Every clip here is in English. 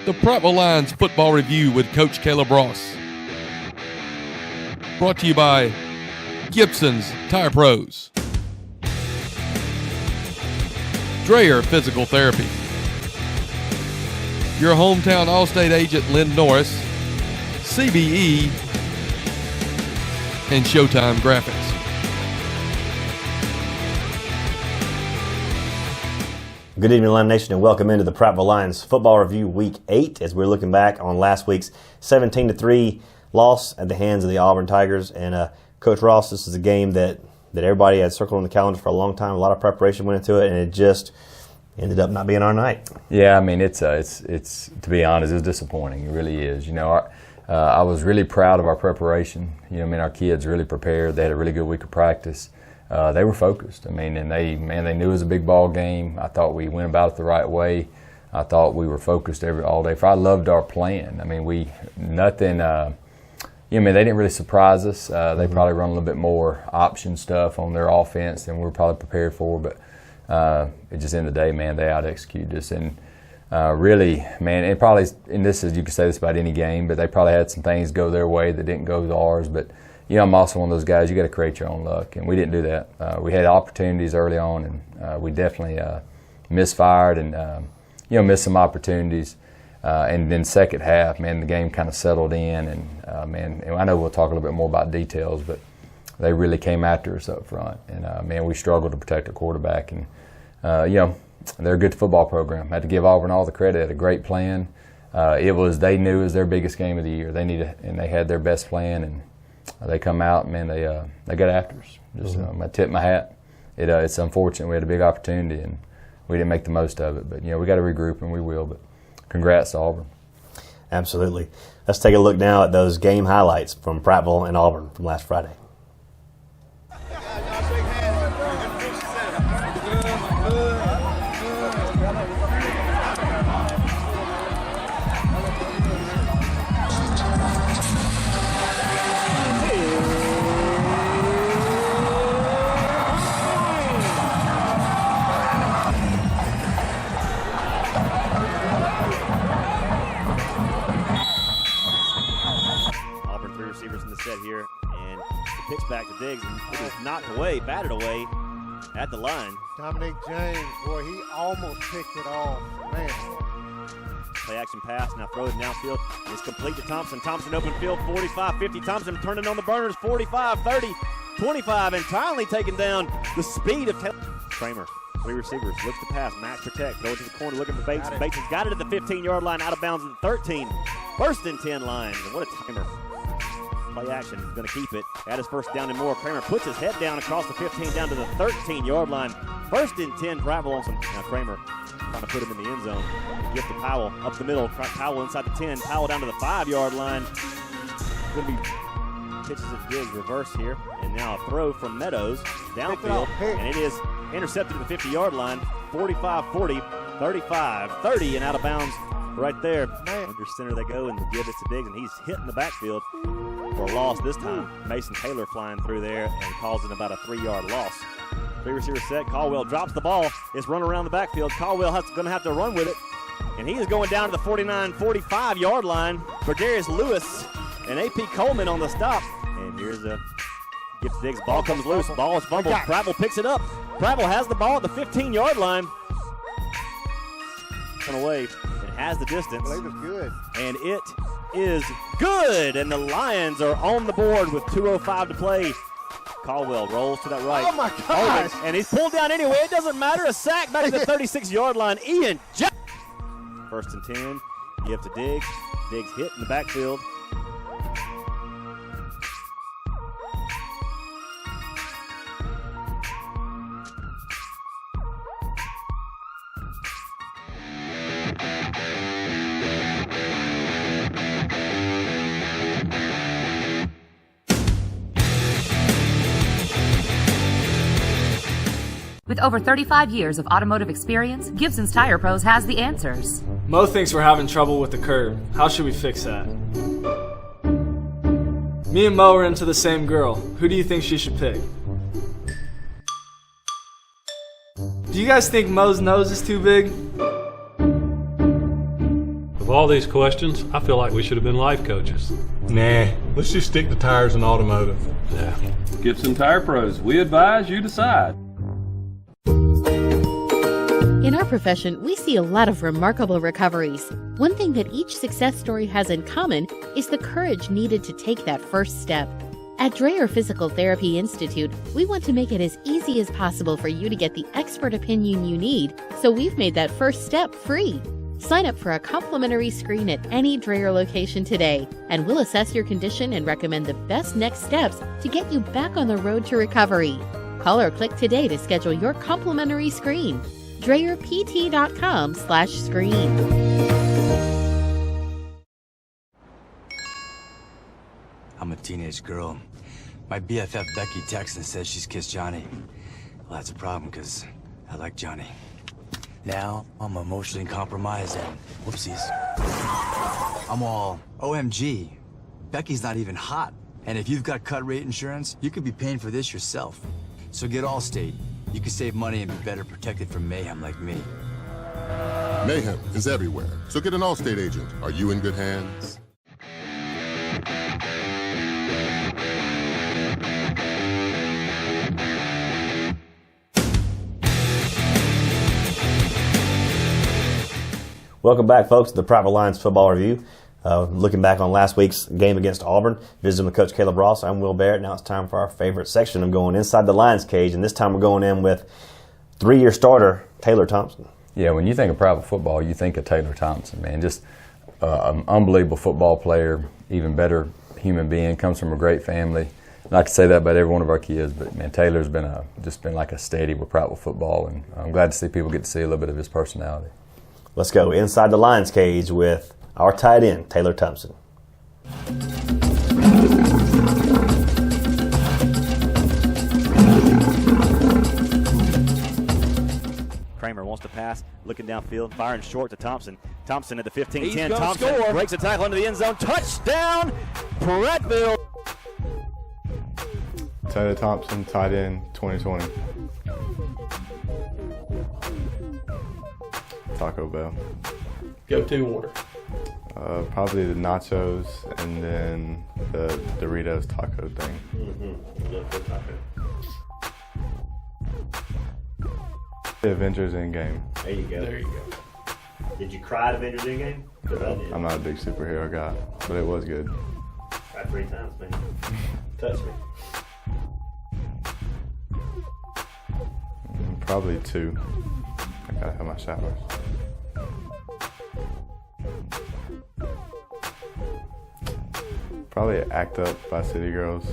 The Prattville Lions Football Review with Coach Caleb Ross. Brought to you by Gibson's Tire Pros, Dreyer Physical Therapy, your hometown Allstate agent Lynn Norris, CBE, and Showtime Graphics. Good evening, Lion Nation, and welcome into the Prattville Lions Football Review Week 8 as we're looking back on last week's 17-3 loss at the hands of the Auburn Tigers. And Coach Ross, this is a game that everybody had circled on the calendar for a long time. A lot of preparation went into it, and it just ended up not being our night. Yeah, I mean, it's to be honest, it was disappointing. It really is. You know, I was really proud of our preparation. You know, I mean, our kids really prepared. They had a really good week of practice. They were focused. I mean, and they knew it was a big ball game. I thought we went about it the right way. I thought we were focused all day. I loved our plan. I mean, they didn't really surprise us. They probably run a little bit more option stuff on their offense than we were probably prepared for. But it just ended the day, man, they out-executed us. And really, man, and this is, you could say this about any game, but they probably had some things go their way that didn't go to ours. But you know, I'm also one of those guys, you got to create your own luck, and we didn't do that. We had opportunities early on, and we definitely misfired and, missed some opportunities. And then second half, man, the game kind of settled in, and, man, I know we'll talk a little bit more about details, but they really came after us up front. And, man, we struggled to protect the quarterback. And, they're a good football program. I had to give Auburn all the credit. They had a great plan. They knew it was their biggest game of the year. And they had their best plan, and they come out, man, they got after us. Just I tip my hat. It's unfortunate we had a big opportunity and we didn't make the most of it. But we got to regroup, and we will. But congrats to Auburn. Absolutely. Let's take a look now at those game highlights from Prattville and Auburn from last Friday. Here, and the pitch back to Diggs, and it is knocked away, batted away at the line. Dominic James, boy, he almost picked it off, man. Play action pass, now throws downfield. It's complete to Thompson. Thompson open field, 45-50. Thompson turning on the burners, 45, 30, 25, and finally taking down the speed of Taylor. Kramer, three receivers, looks to pass, max protect, throw it to the corner, looking for Bates. Bates has got it at the 15-yard line, out of bounds at the 13. First and 10 lines, and what a timer. Play action, going to keep it. At his first down and more. Kramer puts his head down across the 15 down to the 13-yard line. First and 10, Prattville on some. Now Kramer trying to put him in the end zone. Give to Powell up the middle. Powell inside the 10. Powell down to the 5-yard line. Going to be pitches it big, reverse here. And now a throw from Meadows downfield. And it is intercepted at the 50-yard line. 45-40, 35-30, and out of bounds right there. Under center they go, and the give it to Diggs, and he's hitting the backfield for a loss this time. Mason Taylor flying through there and causing about a 3-yard loss. Three receiver set. Caldwell drops the ball. It's run around the backfield. Caldwell going to have to run with it, and he is going down to the 49, 45-yard line for Darius Lewis and AP Coleman on the stop. And here's a gets Diggs. Ball comes loose. Ball is fumbled. Prattville picks it up. Prattville has the ball at the 15-yard line. Away. It has the distance. Well, it was good. And it is good. And the Lions are on the board with 2:05 to play. Caldwell rolls to that right. Oh, my gosh. And he's pulled down anyway. It doesn't matter. A sack back to the 36-yard line. Ian Jackson. First and 10. Give to Diggs. Diggs hit in the backfield. With over 35 years of automotive experience, Gibson's Tire Pros has the answers. Mo thinks we're having trouble with the curb. How should we fix that? Me and Mo are into the same girl. Who do you think she should pick? Do you guys think Mo's nose is too big? Of all these questions, I feel like we should have been life coaches. Nah, let's just stick to tires and automotive. Yeah. Gibson Tire Pros, we advise, you decide. In our profession, we see a lot of remarkable recoveries. One thing that each success story has in common is the courage needed to take that first step. At Dreyer Physical Therapy Institute, we want to make it as easy as possible for you to get the expert opinion you need, so we've made that first step free. Sign up for a complimentary screen at any Dreyer location today, and we'll assess your condition and recommend the best next steps to get you back on the road to recovery. Call or click today to schedule your complimentary screen. DreyerPT.com/screen. I'm a teenage girl. My BFF Becky texts and says she's kissed Johnny. Well, that's a problem because I like Johnny. Now I'm emotionally compromised and whoopsies. I'm all, OMG, Becky's not even hot. And if you've got cut rate insurance, you could be paying for this yourself. So get Allstate. You can save money and be better protected from mayhem like me. Mayhem is everywhere, so get an Allstate agent. Are you in good hands? Welcome back, folks, to the Prattville Lions Football Review. Looking back on last week's game against Auburn, visiting with Coach Caleb Ross. I'm Will Barrett. Now it's time for our favorite section of going inside the Lions cage, and this time we're going in with three-year starter Taylor Thompson. Yeah, when you think of Prattville football, you think of Taylor Thompson, man. Just an unbelievable football player, even better human being, comes from a great family. And I can say that about every one of our kids, but man, Taylor's been like a steady with Prattville football, and I'm glad to see people get to see a little bit of his personality. Let's go inside the Lions cage with our tight end, Taylor Thompson. Kramer wants to pass, looking downfield, firing short to Thompson. Thompson at the 15-10. He's gonna Thompson score. breaks a tackle into the end zone. Touchdown, Prattville. Taylor Thompson, tight end, 2020. Taco Bell. Go-to order. Probably the nachos and then the Doritos taco thing. The Avengers Endgame. There you go. There you go. Did you cry at Avengers Endgame? Because I did. I'm not a big superhero guy, but it was good. Cried 3 times, man. Touch me. Probably 2. I gotta have my showers. Probably Act Up by City Girls.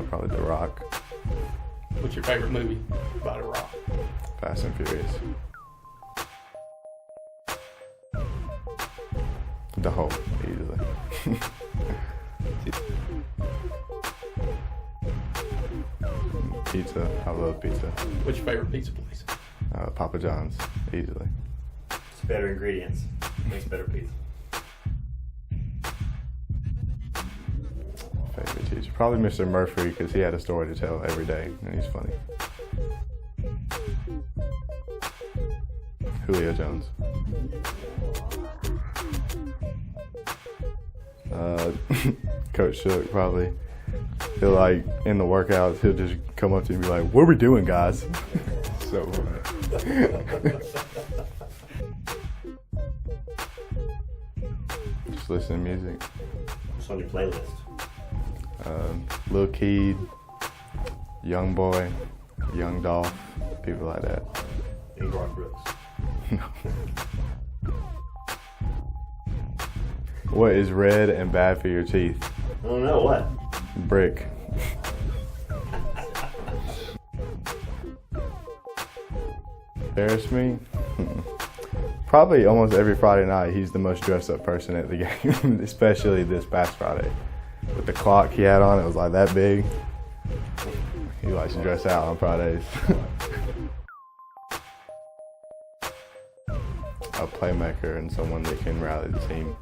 Probably The Rock. What's your favorite movie by The Rock? Fast and Furious. The Hulk, easily. Pizza. I love pizza. What's your favorite pizza place? Papa John's, easily. It's better ingredients. Makes better pizza. Favorite teacher. Probably Mr. Murphy, because he had a story to tell every day, and he's funny. Julio Jones. Coach Shook, probably. He'll, like, in the workouts, he'll just come up to you and be like, "What are we doing, guys?" So funny. Just listen to music. What's on your playlist? Lil Keed, Young Boy, Young Dolph, people like that. Any Garth Brooks? What is red and bad for your teeth? I don't know, what? Brick. Embarrass me? Probably almost every Friday night he's the most dressed up person at the game, especially this past Friday. With the clock he had on, it was like that big. He likes to dress out on Fridays. A playmaker and someone that can rally the team.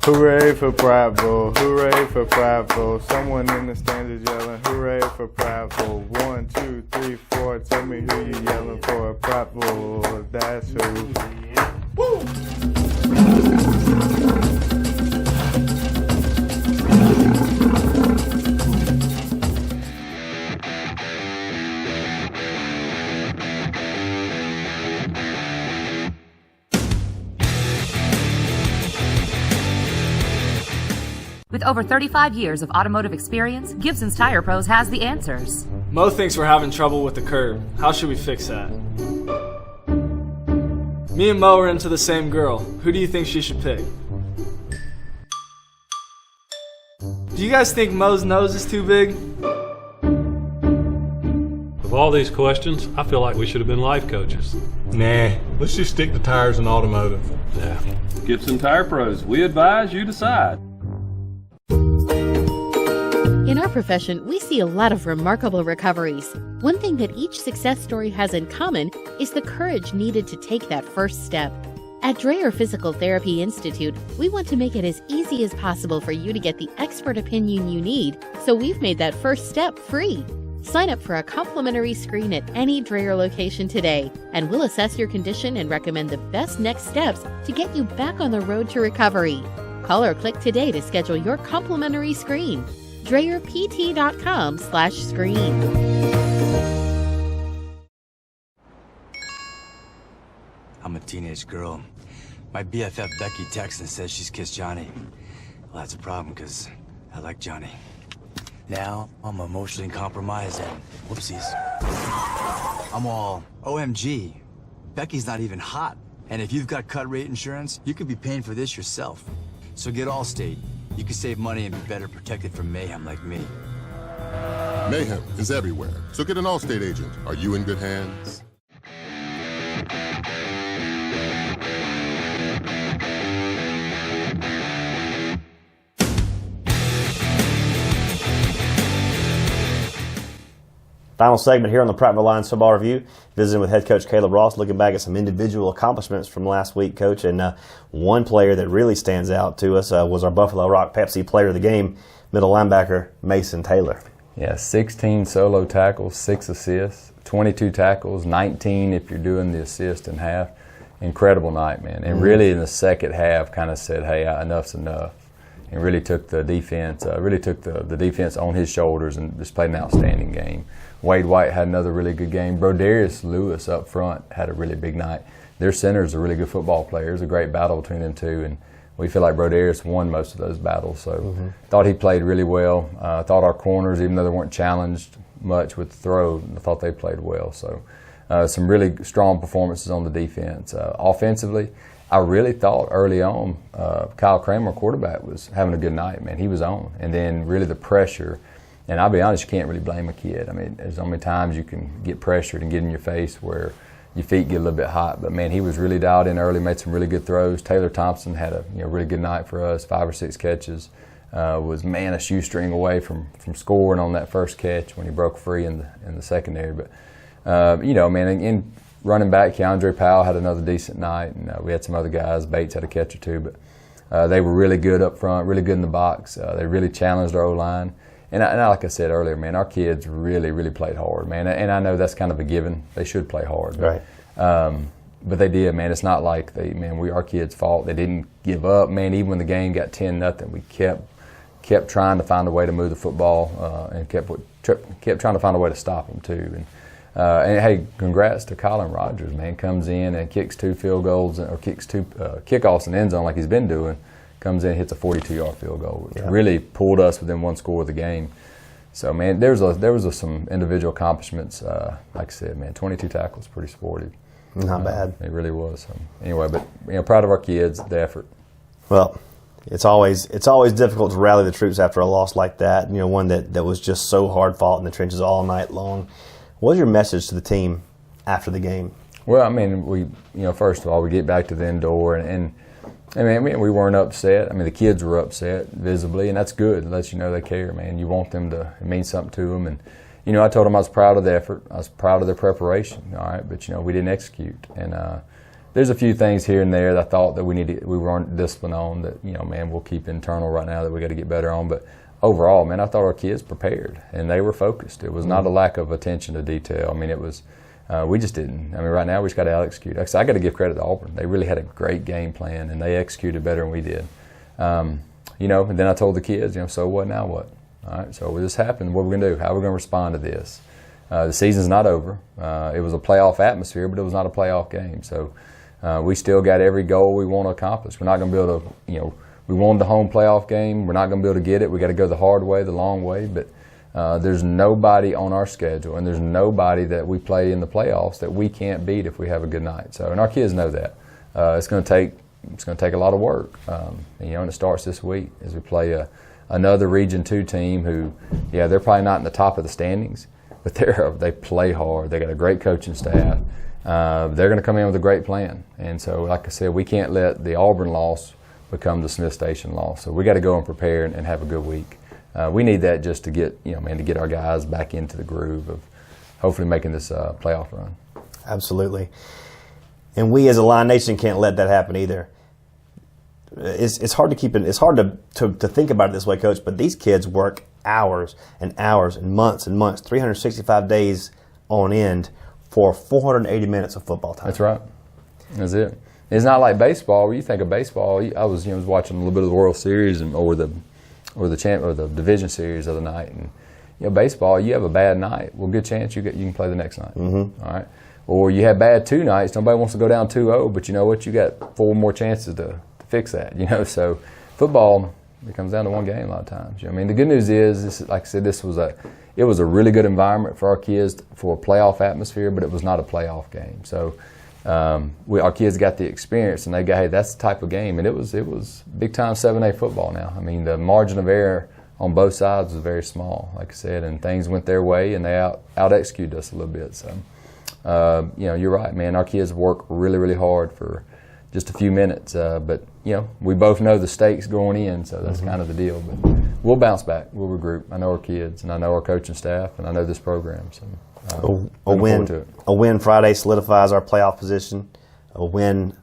Hooray for Prattville, hooray for Prattville. Someone in the stands is yelling, hooray for Prattville. 1, 2, 3, 4, tell me who you yelling for. Prattville, that's who. Woo! With over 35 years of automotive experience, Gibson's Tire Pros has the answers. Mo thinks we're having trouble with the curb. How should we fix that? Me and Mo are into the same girl. Who do you think she should pick? Do you guys think Mo's nose is too big? Of all these questions, I feel like we should have been life coaches. Nah, let's just stick to tires and automotive. Yeah. Gibson Tire Pros, we advise, you decide. In our profession, we see a lot of remarkable recoveries. One thing that each success story has in common is the courage needed to take that first step. At Dreyer Physical Therapy Institute, we want to make it as easy as possible for you to get the expert opinion you need, so we've made that first step free. Sign up for a complimentary screen at any Dreyer location today, and we'll assess your condition and recommend the best next steps to get you back on the road to recovery. Call or click today to schedule your complimentary screen. DreyerPT.com/screen. I'm a teenage girl. My BFF Becky texts and says she's kissed Johnny. Well, that's a problem because I like Johnny. Now I'm emotionally compromised and whoopsies. I'm all, OMG, Becky's not even hot. And if you've got cut rate insurance, you could be paying for this yourself. So get Allstate. You can save money and be better protected from mayhem like me. Mayhem is everywhere, so get an Allstate agent. Are you in good hands? Final segment here on the Prattville Lions Football Review, visiting with head coach Caleb Ross, looking back at some individual accomplishments from last week, Coach. And one player that really stands out to us was our Buffalo Rock Pepsi Player of the Game, middle linebacker Mason Taylor. Yeah, 16 solo tackles, 6 assists, 22 tackles, 19 if you're doing the assist in half. Incredible night, man. And really in the second half kind of said, hey, enough's enough. And really took the defense, the defense on his shoulders and just played an outstanding game. Wade White had another really good game. Broderius Lewis up front had a really big night. Their center's a really good football player. It was a great battle between them two, and we feel like Broderius won most of those battles. So thought he played really well. Thought our corners, even though they weren't challenged much with the throw, I thought they played well. So some really strong performances on the defense. Offensively, I really thought early on Kyle Kramer, quarterback, was having a good night, man. He was on. And then really the pressure. And I'll be honest, you can't really blame a kid. I mean, there's so many times you can get pressured and get in your face where your feet get a little bit hot. But, man, he was really dialed in early, made some really good throws. Taylor Thompson had a really good night for us, 5 or 6 catches. Was, man, a shoestring away from scoring on that first catch when he broke free in the secondary. But, man, in running back, Keandre Powell had another decent night. And we had some other guys. Bates had a catch or two. But they were really good up front, really good in the box. They really challenged our O-line. And like I said earlier, man, our kids really, really played hard, man. And I know that's kind of a given. They should play hard. But, Right. But they did, man. It's not like our kids' fault. They didn't give up, man. Even when the game got 10-0, we kept trying to find a way to move the football and kept trying to find a way to stop them too. And hey, congrats to Colin Rogers, man. Comes in and kicks 2 field goals or kicks 2 kickoffs in the end zone like he's been doing. Comes in, hits a 42-yard field goal, which really pulled us within 1 score of the game. So, man, there was some individual accomplishments. Like I said, man, 22 tackles, pretty sporty. Not bad. It really was. So, anyway, but proud of our kids, the effort. Well, it's always difficult to rally the troops after a loss like that. One that was just so hard fought in the trenches all night long. What was your message to the team after the game? Well, I mean, we first of all, we get back to the indoor and I mean, we weren't upset. I mean, the kids were upset visibly, and that's good. It lets you know they care, man. You want them to, it means something to them. And, I told them I was proud of the effort. I was proud of their preparation, all right? But, we didn't execute. And, there's a few things here and there that I thought that we weren't disciplined on that, man, we'll keep internal right now that we got to get better on. But overall, man, I thought our kids prepared and they were focused. It was not a lack of attention to detail. I mean, it was, we just didn't. I mean, right now we just got to out-execute. I got to give credit to Auburn. They really had a great game plan and they executed better than we did. And then I told the kids, so what, now what? All right, so this happened, what are we going to do? How are we going to respond to this? The season's not over. It was a playoff atmosphere, but it was not a playoff game. So we still got every goal we want to accomplish. We're not going to be able to, we won the home playoff game. We're not going to be able to get it. We got to go the hard way, the long way. But there's nobody on our schedule, and there's nobody that we play in the playoffs that we can't beat if we have a good night. So, and our kids know that. It's going to take a lot of work. And it starts this week as we play another Region 2 team who, they're probably not in the top of the standings, but they play hard. They got a great coaching staff. They're going to come in with a great plan. And so, like I said, we can't let the Auburn loss become the Smith Station loss. So we got to go and prepare and have a good week. We need that just to get, to get our guys back into the groove of hopefully making this playoff run. Absolutely. And we as a Lion Nation can't let that happen either. It's hard to keep it. It's hard to think about it this way, Coach. But these kids work hours and hours and months, 365 days on end for 480 minutes of football time. That's right. That's it. It's not like baseball. Where you think of baseball, I was watching a little bit of the World Series or the Division Series the other night, and baseball, you have a bad night. Well, good chance you can play the next night. Mm-hmm. All right. Or you have bad 2 nights. Nobody wants to go down 2-0, but you know what? You got 4 more chances to fix that. So football, it comes down to one game a lot of times. The good news is, like I said, it was a really good environment for our kids for a playoff atmosphere, but it was not a playoff game. So our kids got the experience, and they go, hey, that's the type of game. And it was big time 7A football now. The margin of error on both sides was very small, like I said, and things went their way, and they out-executed us a little bit. So, you're right, man. Our kids work really, really hard for just a few minutes, but we both know the stakes going in, so that's kind of the deal. But we'll bounce back. We'll regroup. I know our kids, and I know our coaching staff, and I know this program. So a win Friday solidifies our playoff position. A win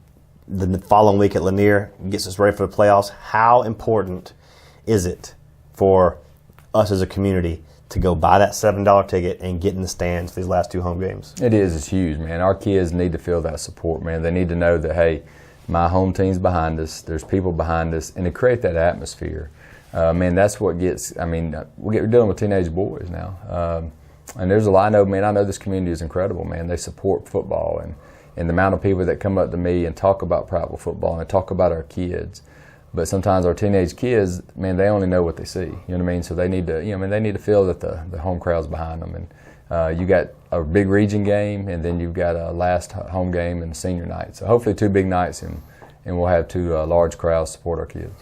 the following week at Lanier gets us ready for the playoffs. How important is it for us as a community to go buy that $7 ticket and get in the stands for these last 2 home games? It is. It's huge, man. Our kids need to feel that support, man. They need to know that, hey, my home team's behind us. There's people behind us, and to create that atmosphere, man, that's what gets. We're dealing with teenage boys now, and there's a lot. I know this community is incredible, man. They support football, and the amount of people that come up to me and talk about Prattville football and talk about our kids. But sometimes our teenage kids, man, they only know what they see. You know what I mean? So they need to, they need to feel that the home crowd's behind them. And you got a big region game, and then you've got a last home game and senior night. So hopefully 2 big nights, and we'll have 2 large crowds support our kids.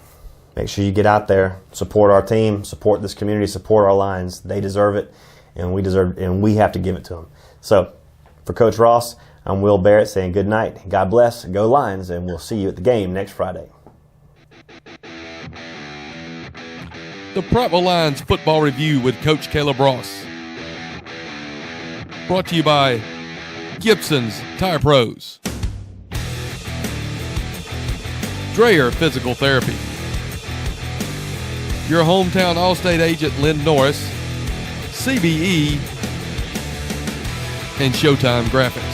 Make sure you get out there, support our team, support this community, support our Lions. They deserve it, and we have to give it to them. So for Coach Ross, I'm Will Barrett saying good night. God bless. Go Lions, and we'll see you at the game next Friday. The Prattville Lions Football Review with Coach Caleb Ross. Brought to you by Gibson's Tire Pros, Dreyer Physical Therapy, your hometown Allstate agent Lynn Norris, CBE, and Showtime Graphics.